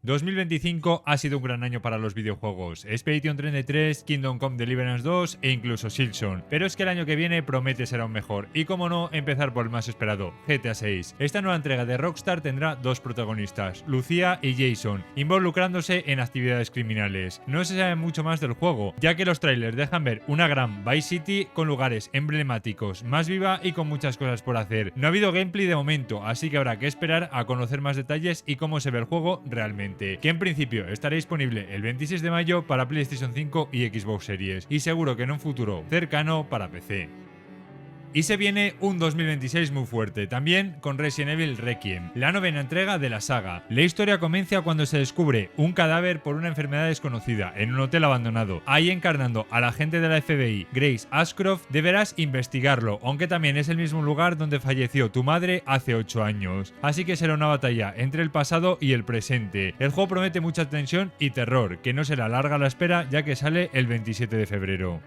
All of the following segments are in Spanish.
2025 ha sido un gran año para los videojuegos. Expedition 33, Kingdom Come Deliverance 2 e incluso Silksong. Pero es que el año que viene promete ser aún mejor. Y como no, empezar por el más esperado, GTA 6. Esta nueva entrega de Rockstar tendrá dos protagonistas, Lucía y Jason, involucrándose en actividades criminales. No se sabe mucho más del juego, ya que los trailers dejan ver una gran Vice City con lugares emblemáticos, más viva y con muchas cosas por hacer. No ha habido gameplay de momento, así que habrá que esperar a conocer más detalles y cómo se ve el juego realmente, que en principio estará disponible el 26 de mayo para PlayStation 5 y Xbox Series, y seguro que en un futuro cercano para PC. Y se viene un 2026 muy fuerte, también con Resident Evil Requiem, la novena entrega de la saga. La historia comienza cuando se descubre un cadáver por una enfermedad desconocida en un hotel abandonado. Ahí, encarnando a la agente de la FBI, Grace Ashcroft, deberás investigarlo, aunque también es el mismo lugar donde falleció tu madre hace 8 años. Así que será una batalla entre el pasado y el presente. El juego promete mucha tensión y terror, que no será larga la espera ya que sale el 27 de febrero.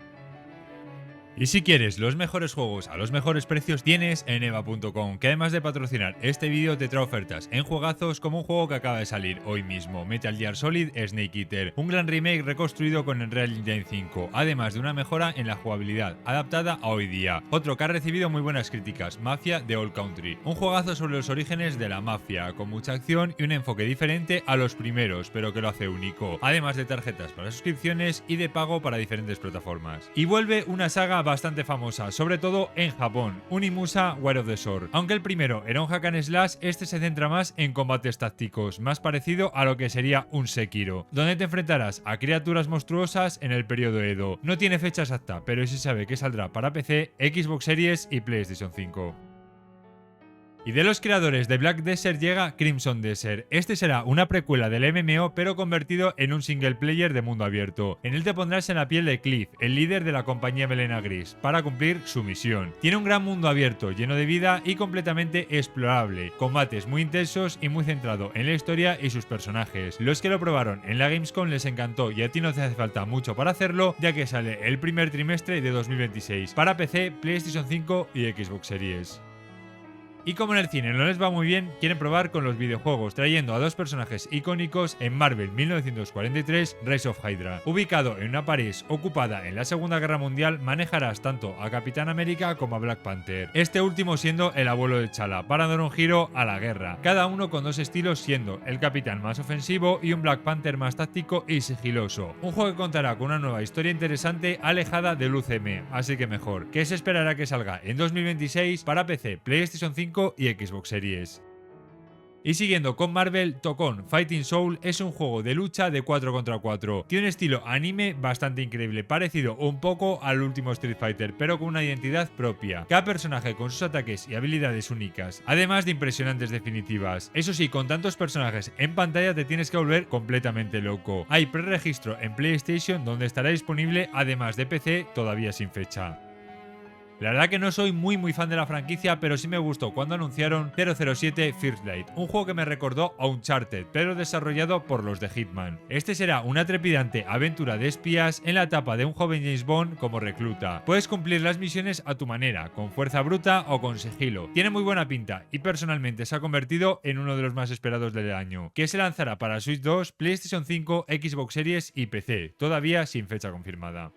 Y si quieres los mejores juegos a los mejores precios, tienes en eva.com, que además de patrocinar este vídeo te trae ofertas en juegazos como un juego que acaba de salir hoy mismo, Metal Gear Solid Snake Eater, un gran remake reconstruido con Unreal Engine 5, además de una mejora en la jugabilidad, adaptada a hoy día. Otro que ha recibido muy buenas críticas, Mafia The Old Country, un juegazo sobre los orígenes de la mafia, con mucha acción y un enfoque diferente a los primeros, pero que lo hace único, además de tarjetas para suscripciones y de pago para diferentes plataformas. Y vuelve una saga bastante famosa, sobre todo en Japón, Unimusa War of the Sword. Aunque el primero era un hack and slash, este se centra más en combates tácticos, más parecido a lo que sería un Sekiro, donde te enfrentarás a criaturas monstruosas en el periodo Edo. No tiene fecha exacta, pero sí se sabe que saldrá para PC, Xbox Series y PlayStation 5. Y de los creadores de Black Desert llega Crimson Desert. Este será una precuela del MMO pero convertido en un single player de mundo abierto. En él te pondrás en la piel de Cliff, el líder de la compañía Melena Gris, para cumplir su misión. Tiene un gran mundo abierto, lleno de vida y completamente explorable, combates muy intensos y muy centrado en la historia y sus personajes. Los que lo probaron en la Gamescom les encantó y a ti no te hace falta mucho para hacerlo, ya que sale el primer trimestre de 2026 para PC, PlayStation 5 y Xbox Series. Y como en el cine no les va muy bien, quieren probar con los videojuegos, trayendo a dos personajes icónicos en Marvel 1943 Rise of Hydra. Ubicado en una París ocupada en la Segunda Guerra Mundial, manejarás tanto a Capitán América como a Black Panther, este último siendo el abuelo de T'Challa, para dar un giro a la guerra, cada uno con dos estilos, siendo el Capitán más ofensivo y un Black Panther más táctico y sigiloso. Un juego que contará con una nueva historia interesante alejada del UCM, así que mejor, que se esperará que salga en 2026 para PC, PlayStation 5 y Xbox Series. Y siguiendo con Marvel, Tokon Fighting Soul es un juego de lucha de 4 contra 4. Tiene un estilo anime bastante increíble, parecido un poco al último Street Fighter, pero con una identidad propia. Cada personaje con sus ataques y habilidades únicas, además de impresionantes definitivas. Eso sí, con tantos personajes en pantalla te tienes que volver completamente loco. Hay preregistro en PlayStation donde estará disponible, además de PC, todavía sin fecha. La verdad que no soy muy fan de la franquicia, pero sí me gustó cuando anunciaron 007 First Light, un juego que me recordó a Uncharted, pero desarrollado por los de Hitman. Este será una trepidante aventura de espías en la etapa de un joven James Bond como recluta. Puedes cumplir las misiones a tu manera, con fuerza bruta o con sigilo. Tiene muy buena pinta y personalmente se ha convertido en uno de los más esperados del año, que se lanzará para Switch 2, PlayStation 5, Xbox Series y PC, todavía sin fecha confirmada.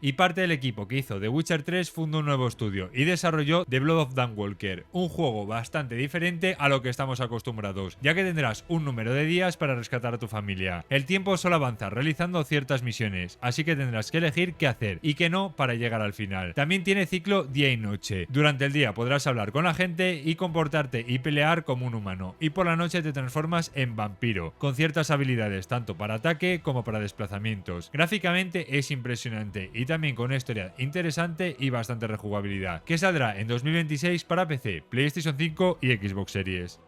Y parte del equipo que hizo The Witcher 3 fundó un nuevo estudio y desarrolló The Blood of Dawnwalker, un juego bastante diferente a lo que estamos acostumbrados, ya que tendrás un número de días para rescatar a tu familia. El tiempo solo avanza realizando ciertas misiones, así que tendrás que elegir qué hacer y qué no para llegar al final. También tiene ciclo día y noche. Durante el día podrás hablar con la gente y comportarte y pelear como un humano, y por la noche te transformas en vampiro, con ciertas habilidades tanto para ataque como para desplazamientos. Gráficamente es impresionante y también con una historia interesante y bastante rejugabilidad, que saldrá en 2026 para PC, PlayStation 5 y Xbox Series.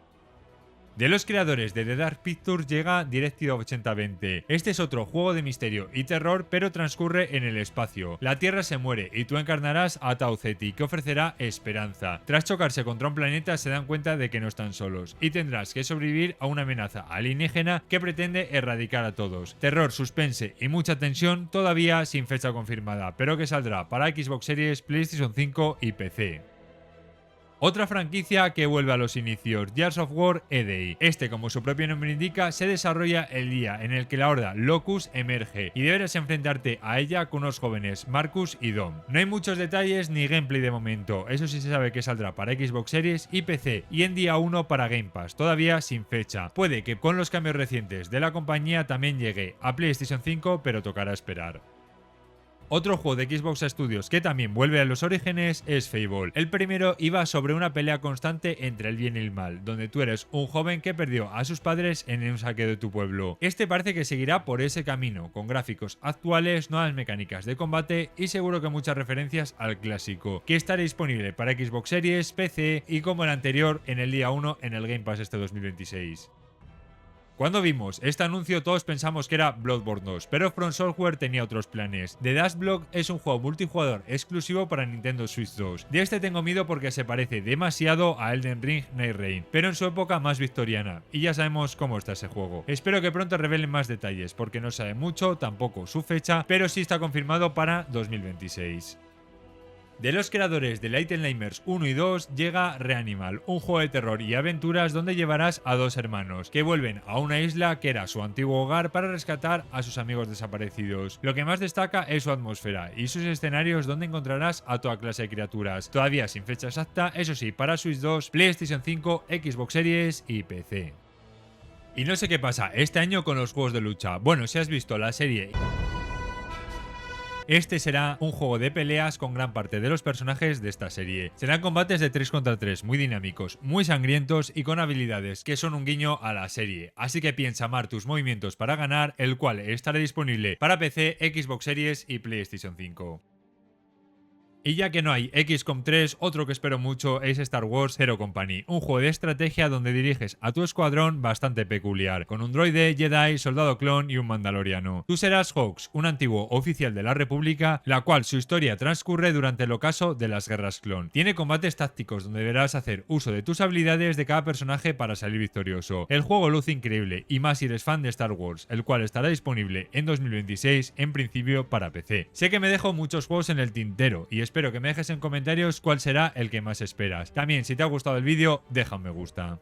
De los creadores de The Dark Pictures llega Directive 8020. Este es otro juego de misterio y terror, pero transcurre en el espacio. La Tierra se muere y tú encarnarás a Tau Ceti, que ofrecerá esperanza. Tras chocarse contra un planeta se dan cuenta de que no están solos y tendrás que sobrevivir a una amenaza alienígena que pretende erradicar a todos. Terror, suspense y mucha tensión, todavía sin fecha confirmada, pero que saldrá para Xbox Series, PlayStation 5 y PC. Otra franquicia que vuelve a los inicios, Gears of War EDI. Este, como su propio nombre indica, se desarrolla el día en el que la horda Locust emerge y deberás enfrentarte a ella con unos jóvenes Marcus y Dom. No hay muchos detalles ni gameplay de momento, eso sí se sabe que saldrá para Xbox Series y PC y en día 1 para Game Pass, todavía sin fecha. Puede que con los cambios recientes de la compañía también llegue a PlayStation 5, pero tocará esperar. Otro juego de Xbox Studios que también vuelve a los orígenes es Fable. El primero iba sobre una pelea constante entre el bien y el mal, donde tú eres un joven que perdió a sus padres en un saqueo de tu pueblo. Este parece que seguirá por ese camino, con gráficos actuales, nuevas mecánicas de combate y seguro que muchas referencias al clásico, que estará disponible para Xbox Series, PC y como el anterior en el día 1 en el Game Pass este 2026. Cuando vimos este anuncio todos pensamos que era Bloodborne 2, pero From Software tenía otros planes. The Dustblock es un juego multijugador exclusivo para Nintendo Switch 2. De este tengo miedo porque se parece demasiado a Elden Ring Night Rain, pero en su época más victoriana, y ya sabemos cómo está ese juego. Espero que pronto revelen más detalles, porque no sabe mucho, tampoco su fecha, pero sí está confirmado para 2026. De los creadores de Little Nightmares 1 y 2 llega Reanimal, un juego de terror y aventuras donde llevarás a dos hermanos que vuelven a una isla que era su antiguo hogar para rescatar a sus amigos desaparecidos. Lo que más destaca es su atmósfera y sus escenarios donde encontrarás a toda clase de criaturas, todavía sin fecha exacta, eso sí, para Switch 2, PlayStation 5, Xbox Series y PC. Y no sé qué pasa este año con los juegos de lucha. Bueno, si has visto la serie... Este será un juego de peleas con gran parte de los personajes de esta serie. Serán combates de 3 contra 3 muy dinámicos, muy sangrientos y con habilidades que son un guiño a la serie. Así que piensa amar tus movimientos para ganar, el cual estará disponible para PC, Xbox Series y PlayStation 5. Y ya que no hay XCOM 3, otro que espero mucho es Star Wars Zero Company, un juego de estrategia donde diriges a tu escuadrón bastante peculiar, con un droide, Jedi, soldado clon y un mandaloriano. Tú serás Hawks, un antiguo oficial de la República, la cual su historia transcurre durante el ocaso de las guerras clon. Tiene combates tácticos donde deberás hacer uso de tus habilidades de cada personaje para salir victorioso. El juego luce increíble, y más si eres fan de Star Wars, el cual estará disponible en 2026, en principio para PC. Sé que me dejo muchos juegos en el tintero, y espero que me dejes en comentarios cuál será el que más esperas. También, si te ha gustado el vídeo, deja un me gusta.